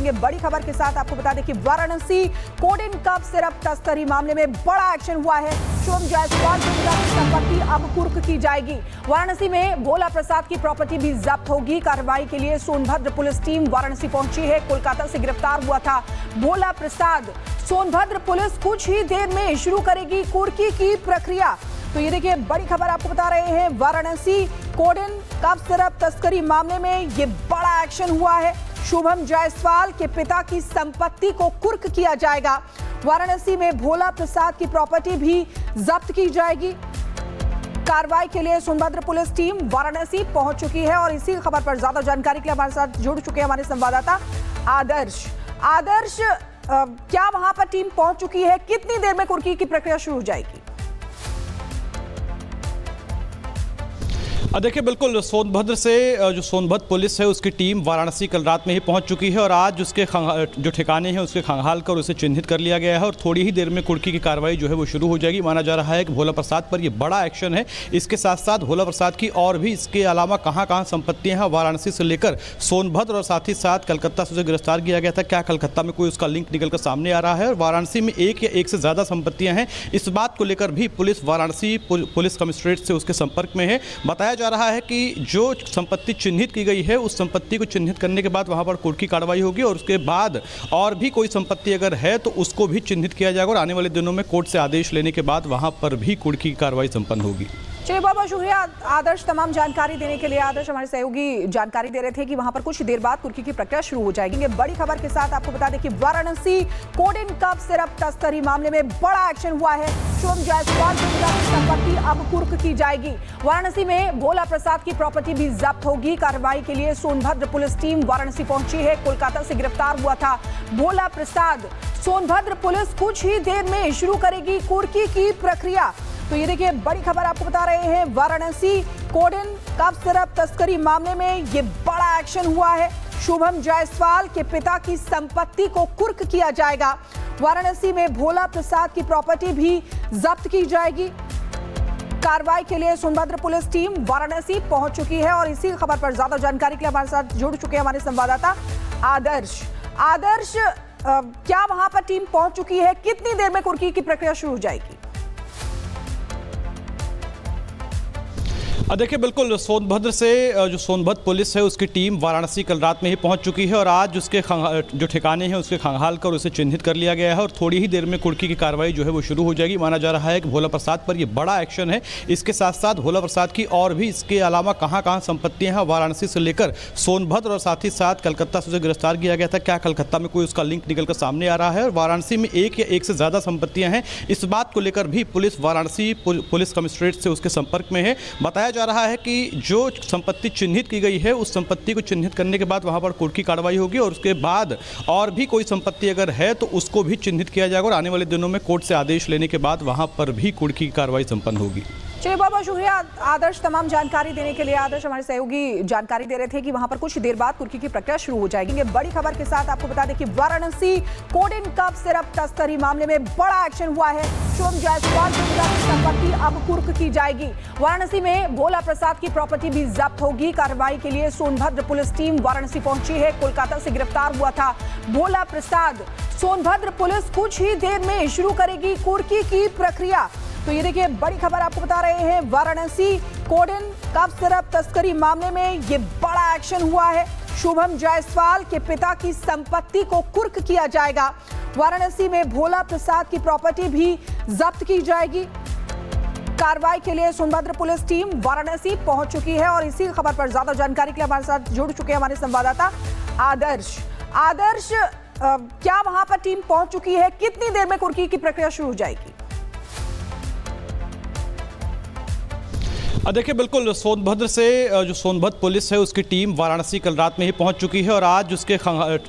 जाएंगे बड़ी खबर के साथ। आपको बता दें कि वाराणसी कोडिन कप सिरप तस्करी मामले में बड़ा एक्शन हुआ है। शुभम जायसवाल की संपत्ति अब कुर्क की जाएगी। वाराणसी में भोला प्रसाद की प्रॉपर्टी भी जब्त होगी। कार्रवाई के लिए सोनभद्र पुलिस टीम वाराणसी पहुंची है। कोलकाता से गिरफ्तार हुआ था भोला प्रसाद। सोनभद्र पुलिस कुछ ही देर में शुरू करेगी कुर्की की प्रक्रिया। तो ये देखिए बड़ी खबर आपको बता रहे हैं, वाराणसी कोडिन कप सिरप तस्करी मामले में ये बड़ा एक्शन हुआ है। शुभम जायसवाल के पिता की संपत्ति को कुर्क किया जाएगा। वाराणसी में भोला प्रसाद की प्रॉपर्टी भी जब्त की जाएगी। कार्रवाई के लिए सोनभद्र पुलिस टीम वाराणसी पहुंच चुकी है और इसी खबर पर ज्यादा जानकारी के लिए हमारे साथ जुड़ चुके हैं हमारे संवाददाता आदर्श। क्या वहां पर टीम पहुंच चुकी है? कितनी देर में कुर्की की प्रक्रिया शुरू हो जाएगी? देखिए बिल्कुल, सोनभद्र से जो सोनभद्र पुलिस है उसकी टीम वाराणसी कल रात में ही पहुंच चुकी है और आज उसके जो ठिकाने हैं उसके खंगाल कर उसे चिन्हित कर लिया गया है और थोड़ी ही देर में कुर्की की कार्रवाई जो है वो शुरू हो जाएगी। माना जा रहा है कि भोला प्रसाद पर ये बड़ा एक्शन है। इसके साथ साथ भोला प्रसाद की और भी इसके अलावा कहाँ संपत्तियां हैं वाराणसी से लेकर सोनभद्र और साथ ही साथ कलकत्ता से उसे गिरफ्तार किया गया था। क्या कलकत्ता में कोई उसका लिंक निकल कर सामने आ रहा है और वाराणसी में एक या एक से ज़्यादा संपत्तियाँ हैं, इस बात को लेकर भी पुलिस वाराणसी पुलिस कमिश्नरेट से उसके संपर्क में है। बताया जा रहा है कि जो संपत्ति चिन्हित की गई है उस संपत्ति को चिन्हित करने के बाद वहां पर कुर्की कार्रवाई होगी और उसके बाद और भी कोई संपत्ति अगर है तो उसको भी चिन्हित किया जाएगा और आने वाले दिनों में कोर्ट से आदेश लेने के बाद वहां पर भी कुर्की की कार्रवाई संपन्न होगी। चलिए बहुत बहुत शुक्रिया आदर्श तमाम जानकारी देने के लिए। आदर्श हमारे सहयोगी जानकारी दे रहे थे कि वहां पर कुछ देर बाद कुर्की की प्रक्रिया शुरू हो जाएगी। बड़ी खबर के साथ आपको बता दें कि वाराणसी कोडिन कप सिरप तस्करी मामले में बड़ा एक्शन हुआ है। शुभम जायसवाल की संपत्ति अब कुर्क की जाएगी। वाराणसी में भोला प्रसाद की प्रॉपर्टी भी जब्त होगी। कार्रवाई के लिए सोनभद्र पुलिस टीम वाराणसी पहुंची है। कोलकाता से गिरफ्तार हुआ था भोला प्रसाद। सोनभद्र पुलिस कुछ ही देर में शुरू करेगी कुर्की की प्रक्रिया। तो ये देखिए बड़ी खबर आपको बता रहे हैं, वाराणसी कोडिन कप सिरप तस्करी मामले में ये बड़ा एक्शन हुआ है। शुभम जायसवाल के पिता की संपत्ति को कुर्क किया जाएगा। वाराणसी में भोला प्रसाद की प्रॉपर्टी भी जब्त की जाएगी। कार्रवाई के लिए सोनभद्र पुलिस टीम वाराणसी पहुंच चुकी है और इसी खबर पर ज्यादा जानकारी के लिए हमारे साथ जुड़ चुके हैं हमारे संवाददाता आदर्श। क्या वहां पर टीम पहुंच चुकी है? कितनी देर में कुर्की की प्रक्रिया शुरू हो जाएगी? देखिए बिल्कुल, सोनभद्र से जो सोनभद्र पुलिस है उसकी टीम वाराणसी कल रात में ही पहुंच चुकी है और आज उसके जो ठिकाने हैं उसके खंगाल कर उसे चिन्हित कर लिया गया है और थोड़ी ही देर में कुर्की की कार्रवाई जो है वो शुरू हो जाएगी। माना जा रहा है कि भोला प्रसाद पर ये बड़ा एक्शन है। इसके साथ साथ भोला प्रसाद की और भी इसके अलावा कहाँ संपत्तियां हैं वाराणसी से लेकर सोनभद्र और साथ ही साथ कलकत्ता से उसे गिरफ्तार किया गया था। क्या कलकत्ता में कोई उसका लिंक निकल कर सामने आ रहा है और वाराणसी में एक या एक से ज़्यादा संपत्तियाँ हैं, इस बात को लेकर भी पुलिस वाराणसी पुलिस कमिश्नरेट से उसके संपर्क में है। बताया जा रहा है कि जो संपत्ति चिन्हित की गई है उस संपत्ति को चिन्हित करने के बाद वहां पर कुर्की कार्रवाई होगी और उसके बाद और भी कोई संपत्ति अगर है तो उसको भी चिन्हित किया जाएगा और आने वाले दिनों में कोर्ट से आदेश लेने के बाद वहां पर भी कुर्की की कार्रवाई संपन्न होगी। चलिए बहुत बहुत शुक्रिया आदर्श तमाम जानकारी देने के लिए। आदर्श हमारे सहयोगी जानकारी दे रहे थे कि वहां पर कुछ देर बाद कुर्की की प्रक्रिया शुरू हो जाएगी। बड़ी खबर के साथ आपको बता दें कि वाराणसी कोडिन कप सिरप तस्करी मामले में बड़ा एक्शन हुआ है। शुभम जायसवाल की संपत्ति अब कुर्क की जाएगी। वाराणसी में भोला प्रसाद की प्रॉपर्टी भी जब्त होगी। कार्रवाई के लिए सोनभद्र पुलिस टीम वाराणसी पहुंची है। कोलकाता से गिरफ्तार हुआ था भोला प्रसाद। सोनभद्र पुलिस कुछ ही देर में शुरू करेगी कुर्की की प्रक्रिया। तो ये देखिए बड़ी खबर आपको बता रहे हैं, वाराणसी कोडिन कप सिरप तस्करी मामले में ये बड़ा एक्शन हुआ है। शुभम जायसवाल के पिता की संपत्ति को कुर्क किया जाएगा। वाराणसी में भोला प्रसाद की प्रॉपर्टी भी जब्त की जाएगी। कार्रवाई के लिए सोनभद्र पुलिस टीम वाराणसी पहुंच चुकी है और इसी खबर पर ज्यादा जानकारी के लिए हमारे साथ जुड़ चुके हैं हमारे संवाददाता आदर्श। क्या वहां पर टीम पहुंच चुकी है? कितनी देर में कुर्की की प्रक्रिया शुरू हो जाएगी? देखिए बिल्कुल, सोनभद्र से जो सोनभद्र पुलिस है उसकी टीम वाराणसी कल रात में ही पहुंच चुकी है और आज उसके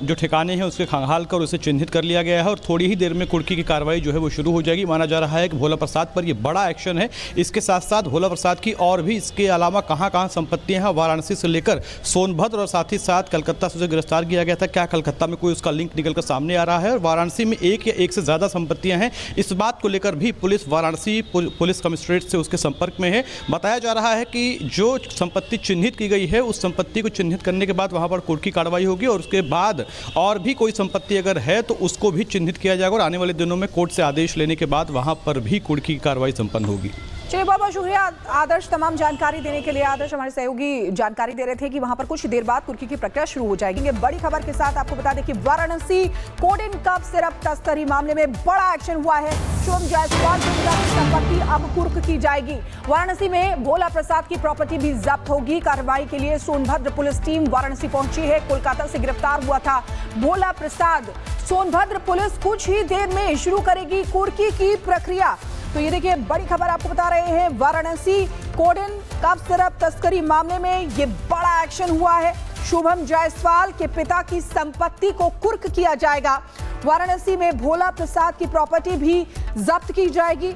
जो ठिकाने हैं उसके खंगाल कर उसे चिन्हित कर लिया गया है और थोड़ी ही देर में कुर्की की कार्रवाई जो है वो शुरू हो जाएगी। माना जा रहा है कि भोला प्रसाद पर ये बड़ा एक्शन है। इसके साथ साथ भोला प्रसाद की और भी इसके अलावा कहाँ संपत्तियां हैं वाराणसी से लेकर सोनभद्र और साथ ही साथ कलकत्ता से उसे गिरफ्तार किया गया था। क्या कलकत्ता में कोई उसका लिंक निकल कर सामने आ रहा है और वाराणसी में एक या एक से ज़्यादा संपत्तियाँ हैं, इस बात को लेकर भी पुलिस वाराणसी पुलिस कमिश्नरेट से उसके संपर्क में है। बताया जा रहा है कि जो संपत्ति चिन्हित की गई है उस संपत्ति को चिन्हित करने के बाद वहां पर कोर्ट की कार्रवाई होगी और उसके बाद और भी कोई संपत्ति अगर है तो उसको भी चिन्हित किया जाएगा और आने वाले दिनों में कोर्ट से आदेश लेने के बाद वहां पर भी कोर्ट की कार्रवाई संपन्न होगी। चलिए बहुत बहुत शुक्रिया आदर्श तमाम जानकारी देने के लिए। आदर्श हमारे सहयोगी जानकारी दे रहे थे कि वहां पर कुछ देर बाद कुर्की की प्रक्रिया शुरू हो जाएगी। ये बड़ी खबर के साथ आपको बता दें कि वाराणसी कोडेन कप सिरप तस्करी मामले में बड़ा एक्शन हुआ है। शुभम जायसवाल की संपत्ति अब कुर्क की जाएगी। वाराणसी में भोला प्रसाद की प्रॉपर्टी भी जब्त होगी। कार्रवाई के लिए सोनभद्र पुलिस टीम वाराणसी पहुंची है। कोलकाता से गिरफ्तार हुआ था भोला प्रसाद। सोनभद्र पुलिस कुछ ही देर में शुरू करेगी कुर्की की प्रक्रिया। तो ये देखिए बड़ी खबर आपको बता रहे हैं, वाराणसी कोडेन कप सिरप तस्करी मामले में ये बड़ा एक्शन हुआ है। शुभम जायसवाल के पिता की संपत्ति को कुर्क किया जाएगा। वाराणसी में भोला प्रसाद की प्रॉपर्टी भी जब्त की जाएगी।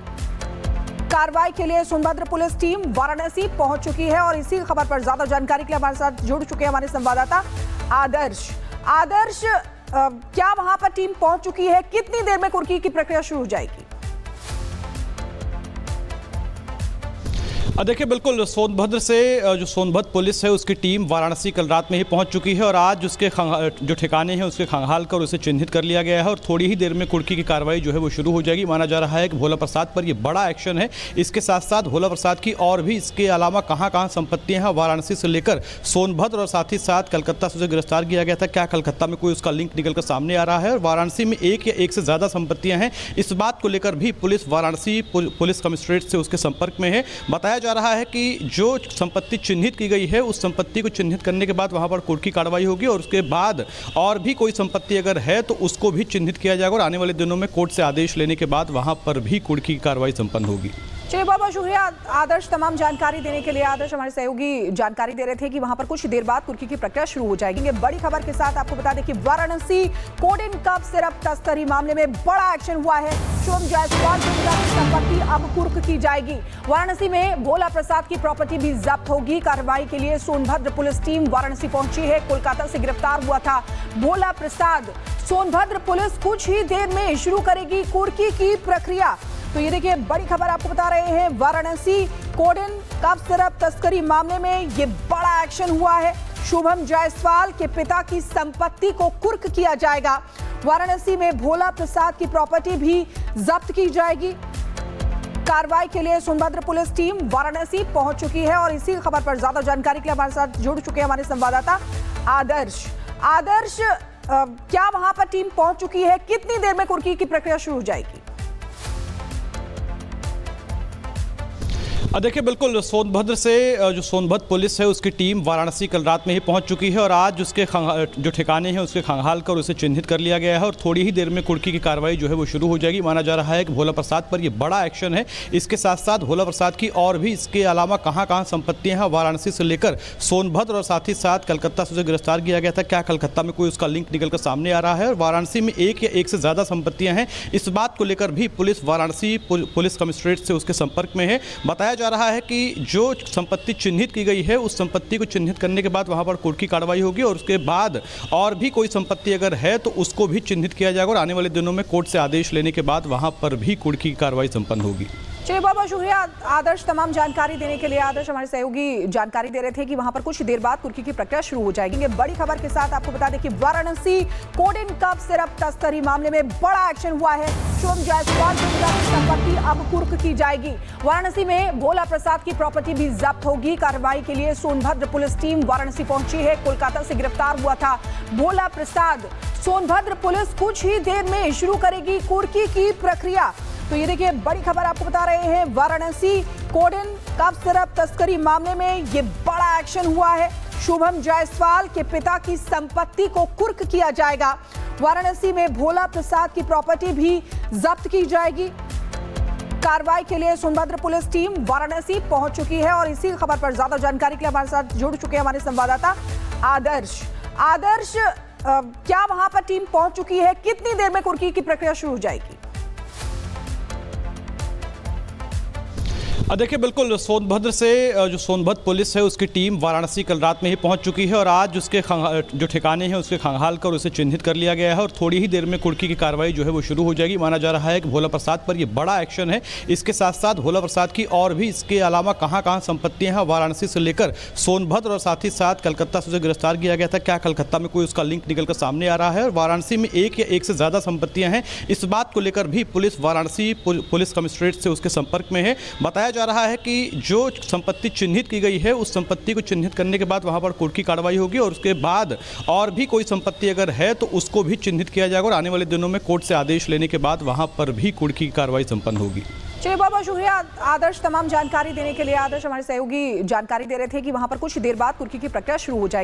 कार्रवाई के लिए सोनभद्र पुलिस टीम वाराणसी पहुंच चुकी है और इसी खबर पर ज्यादा जानकारी के लिए हमारे साथ जुड़ चुके हैं हमारे संवाददाता आदर्श। क्या वहां पर टीम पहुंच चुकी है? कितनी देर में कुर्की की प्रक्रिया शुरू हो जाएगी? देखिए बिल्कुल सोनभद्र से जो सोनभद्र पुलिस है उसकी टीम वाराणसी कल रात में ही पहुंच चुकी है और आज उसके जो ठिकाने हैं उसके खंगाल कर उसे चिन्हित कर लिया गया है और थोड़ी ही देर में कुर्की की कार्रवाई जो है वो शुरू हो जाएगी। माना जा रहा है कि भोला प्रसाद पर ये बड़ा एक्शन है। इसके साथ साथ भोला प्रसाद की और भी इसके अलावा कहाँ संपत्तियां हैं वाराणसी से लेकर सोनभद्र और साथ ही साथ कलकत्ता से उसे गिरफ्तार किया गया था। क्या कलकत्ता में कोई उसका लिंक निकल कर सामने आ रहा है और वाराणसी में एक या एक से ज़्यादा संपत्तियाँ हैं, इस बात को लेकर भी पुलिस वाराणसी पुलिस कमिश्नरेट से उसके संपर्क में है। बताया जा रहा है कि जो संपत्ति चिन्हित की गई है उस संपत्ति को चिन्हित करने के बाद वहां पर कोर्ट की कार्रवाई होगी और उसके बाद और भी कोई संपत्ति अगर है तो उसको भी चिन्हित किया जाएगा और आने वाले दिनों में कोर्ट से आदेश लेने के बाद वहां पर भी कोर्ट की कार्रवाई संपन्न होगी। चलिए बहुत बहुत शुक्रिया आदर्श तमाम जानकारी देने के लिए। आदर्श हमारे सहयोगी जानकारी दे रहे थे कि वहां पर कुछ देर बाद कुर्की की प्रक्रिया शुरू हो जाएगी। ये बड़ी खबर के साथ आपको बता दें कि वाराणसी कोडेन कप सिरप तस्करी मामले में बड़ा एक्शन हुआ है। शुभम जायसवाल की संपत्ति अब कुर्क की जाएगी। वाराणसी में भोला प्रसाद की प्रॉपर्टी भी जब्त होगी। कार्रवाई के लिए सोनभद्र पुलिस टीम वाराणसी पहुंची है। कोलकाता से गिरफ्तार हुआ था भोला प्रसाद। सोनभद्र पुलिस कुछ ही देर में शुरू करेगी कुर्की की प्रक्रिया। तो ये देखिए बड़ी खबर आपको बता रहे हैं, वाराणसी कोडेन कप सिरप तस्करी मामले में ये बड़ा एक्शन हुआ है। शुभम जायसवाल के पिता की संपत्ति को कुर्क किया जाएगा। वाराणसी में भोला प्रसाद की प्रॉपर्टी भी जब्त की जाएगी। कार्रवाई के लिए सोनभद्र पुलिस टीम वाराणसी पहुंच चुकी है और इसी खबर पर ज्यादा जानकारी के लिए हमारे साथ जुड़ चुके हैं हमारे संवाददाता आदर्श। क्या वहां पर टीम पहुंच चुकी है? कितनी देर में कुर्की की प्रक्रिया शुरू हो जाएगी? देखिए बिल्कुल सोनभद्र से जो सोनभद्र पुलिस है उसकी टीम वाराणसी कल रात में ही पहुंच चुकी है और आज उसके जो ठिकाने हैं उसके खंगाल कर उसे चिन्हित कर लिया गया है और थोड़ी ही देर में कुर्की की कार्रवाई जो है वो शुरू हो जाएगी। माना जा रहा है कि भोला प्रसाद पर ये बड़ा एक्शन है। इसके साथ साथ भोला प्रसाद की और भी इसके अलावा कहाँ संपत्तियां हैं वाराणसी से लेकर सोनभद्र और साथ ही साथ कलकत्ता से उसे गिरफ्तार किया गया था। क्या कलकत्ता में कोई उसका लिंक निकल कर सामने आ रहा है और वाराणसी में एक या एक से ज़्यादा संपत्तियाँ हैं, इस बात को लेकर भी पुलिस वाराणसी पुलिस कमिश्नरेट से उसके संपर्क में है। बताया जा रहा है कि जो संपत्ति चिन्हित की गई है उस संपत्ति को चिन्हित करने के बाद वहां पर कोर्ट की कार्रवाई होगी और उसके बाद और भी कोई संपत्ति अगर है तो उसको भी चिन्हित किया जाएगा और आने वाले दिनों में कोर्ट से आदेश लेने के बाद वहां पर भी कोर्ट की कार्रवाई संपन्न होगी। चलिए बहुत बहुत शुक्रिया आदर्श तमाम जानकारी देने के लिए। आदर्श हमारे सहयोगी जानकारी दे रहे थे कि वहां पर कुछ देर बाद कुर्की की प्रक्रिया शुरू हो जाएगी। ये बड़ी खबर के साथ आपको बता दें कि वाराणसी कोडेन कप सिरप तस्करी मामले में बड़ा एक्शन हुआ है। शुभम जायसवाल की संपत्ति अब कुर्क की जाएगी। वाराणसी में भोला प्रसाद की प्रॉपर्टी भी जब्त होगी। कार्रवाई के लिए सोनभद्र पुलिस टीम वाराणसी पहुंची है। कोलकाता से गिरफ्तार हुआ था भोला प्रसाद। सोनभद्र पुलिस कुछ ही देर में शुरू करेगी कुर्की की प्रक्रिया। तो ये देखिए बड़ी खबर आपको बता रहे हैं, वाराणसी कोडेन कप सिरप तस्करी मामले में ये बड़ा एक्शन हुआ है। शुभम जायसवाल के पिता की संपत्ति को कुर्क किया जाएगा। वाराणसी में भोला प्रसाद की प्रॉपर्टी भी जब्त की जाएगी। कार्रवाई के लिए सोनभद्र पुलिस टीम वाराणसी पहुंच चुकी है और इसी खबर पर ज्यादा जानकारी के लिए हमारे साथ जुड़ चुके हैं हमारे संवाददाता आदर्श। क्या वहां पर टीम पहुंच चुकी है? कितनी देर में कुर्की की प्रक्रिया शुरू हो जाएगी? देखिए बिल्कुल सोनभद्र से जो सोनभद्र पुलिस है उसकी टीम वाराणसी कल रात में ही पहुंच चुकी है और आज उसके जो ठिकाने हैं उसके खंगाल कर उसे चिन्हित कर लिया गया है और थोड़ी ही देर में कुर्की की कार्रवाई जो है वो शुरू हो जाएगी। माना जा रहा है कि भोला प्रसाद पर ये बड़ा एक्शन है। इसके साथ साथ भोला प्रसाद की और भी इसके अलावा कहाँ संपत्तियां हैं वाराणसी से लेकर सोनभद्र और साथ ही साथ कलकत्ता से उसे गिरफ्तार किया गया था। क्या कलकत्ता में कोई उसका लिंक निकल कर सामने आ रहा है और वाराणसी में एक या एक से ज़्यादा संपत्तियां हैं, इस बात को लेकर भी पुलिस वाराणसी पुलिस कमिश्नरेट से उसके संपर्क में है। बताया जा रहा है कि जो संपत्ति चिन्हित की गई है उस संपत्ति को चिन्हित करने के बाद वहां पर कोर्ट की कार्रवाई होगी और उसके बाद और भी कोई संपत्ति अगर है तो उसको भी चिन्हित किया जाएगा और आने वाले दिनों में कोर्ट से आदेश लेने के बाद वहां पर भी कोर्ट की कार्रवाई संपन्न होगी। चलिए बहुत बहुत शुक्रिया आदर्श तमाम जानकारी देने के लिए। आदर्श हमारे सहयोगी जानकारी दे रहे थे कि वहां पर कुछ देर बाद कुर्की की प्रक्रिया शुरू हो जाएगी।